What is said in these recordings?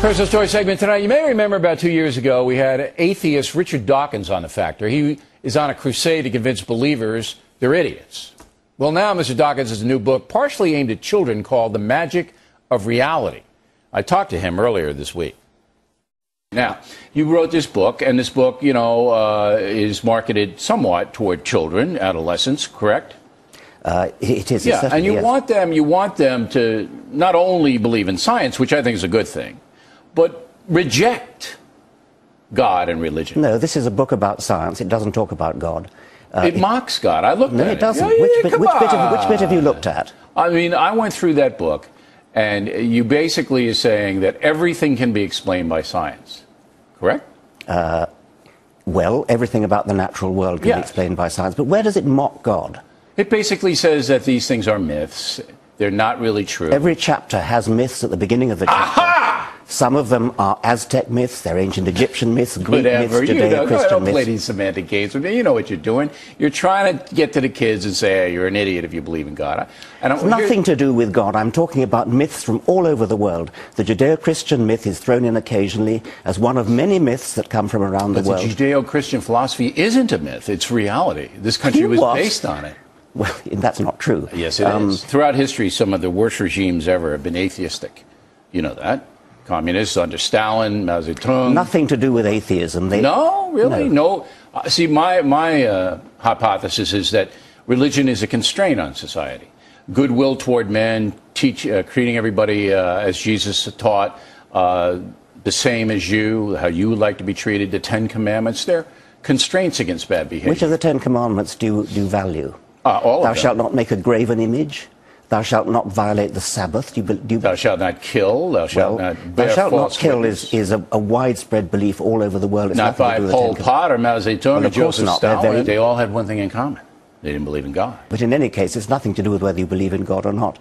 Personal Story segment tonight. You may remember about 2 years ago, we had atheist Richard Dawkins on the Factor. He is on a crusade to convince believers they're idiots. Well, now Mr. Dawkins has a new book partially aimed at children called The Magic of Reality. I talked to him earlier this week. Now, you wrote this book, and this book, is marketed somewhat toward children, adolescents, correct? It is. Yeah, and you want them to not only believe in science, which I think is a good thing, but reject God and religion. No, this is a book about science. It doesn't talk about God. It mocks God. I looked at it. No, it doesn't. Yeah, which bit have you looked at? I mean, I went through that book, and you basically are saying that everything can be explained by science, correct? Well, everything about the natural world can be explained by science, but where does it mock God? It basically says that these things are myths. They're not really true. Every chapter has myths at the beginning of the chapter. Aha! Some of them are Aztec myths, they're ancient Egyptian myths, Greek myths, Judeo-Christian don't myths. play these semantic games with me. You know what you're doing. You're trying to get to the kids and say, hey, you're an idiot if you believe in God. It's nothing to do with God. I'm talking about myths from all over the world. The Judeo-Christian myth is thrown in occasionally as one of many myths that come from around the world. But the Judeo-Christian philosophy isn't a myth. It's reality. This country was based on it. Well, that's not true. Yes, it is. Throughout history, some of the worst regimes ever have been atheistic. You know that. Communists under Stalin, Mao Zedong. Nothing to do with atheism. No, really? No. See, my hypothesis is that religion is a constraint on society. Goodwill toward men, treating everybody as Jesus taught, the same as you, how you would like to be treated, the Ten Commandments, they're constraints against bad behavior. Which of the Ten Commandments do you value? All of them. Thou shalt not make a graven image. Thou shalt not violate the Sabbath. Thou shalt not kill. Thou shalt not bear thou shalt false not kill witness. is a widespread belief all over the world. It's not by Pol Pot or Mao Zedong or Joseph Stalin. They all had one thing in common. They didn't believe in God. But in any case, it's nothing to do with whether you believe in God or not.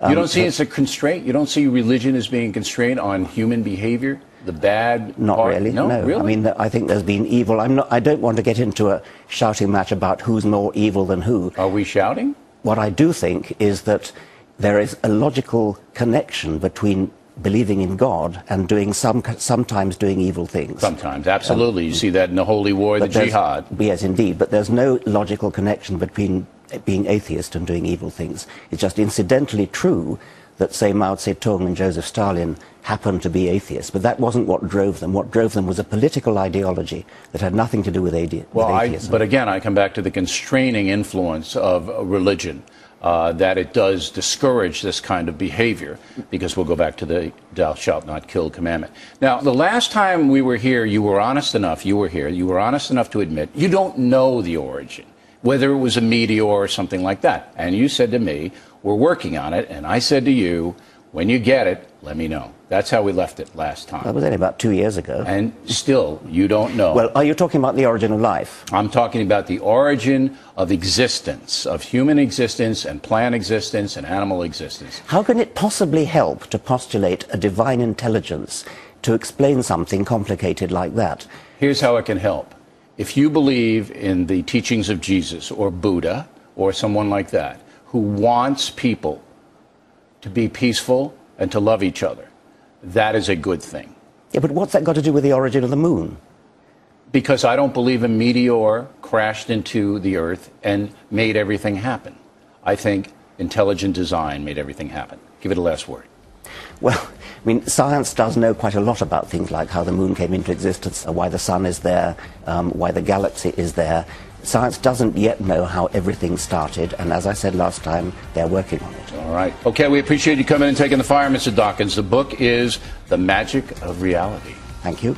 You don't see it's a constraint? You don't see religion as being a constraint on human behavior? The bad Not part? really. No, really? I mean, I think there's been evil. I don't want to get into a shouting match about who's more evil than who. Are we shouting? What I do think is that there is a logical connection between believing in God and sometimes doing evil things. Sometimes, absolutely. You see that in the Holy War, the Jihad. Yes, indeed. But there's no logical connection between being atheist and doing evil things. It's just incidentally true that, say, Mao Zedong and Joseph Stalin happened to be atheists, but that wasn't what drove them. What drove them was a political ideology that had nothing to do with atheism. But again, I come back to the constraining influence of religion, that it does discourage this kind of behavior, because we'll go back to the thou shalt not kill commandment. Now, the last time we were here, you were honest enough to admit you don't know the origin, whether it was a meteor or something like that. And you said to me, we're working on it, and I said to you, when you get it, let me know. That's how we left it last time. That was only about 2 years ago. And still, you don't know. Well, are you talking about the origin of life? I'm talking about the origin of existence, of human existence and plant existence and animal existence. How can it possibly help to postulate a divine intelligence to explain something complicated like that? Here's how it can help. If you believe in the teachings of Jesus or Buddha or someone like that, who wants people to be peaceful and to love each other, that is a good thing. Yeah, but what's that got to do with the origin of the moon? Because I don't believe a meteor crashed into the earth and made everything happen. I think intelligent design made everything happen. Give it a last word. Well, I mean, science does know quite a lot about things like how the moon came into existence, why the sun is there, why the galaxy is there. Science doesn't yet know how everything started, and as I said last time, they're working on it. All right. Okay, we appreciate you coming and taking the fire, Mr. Dawkins. The book is The Magic of Reality. Thank you.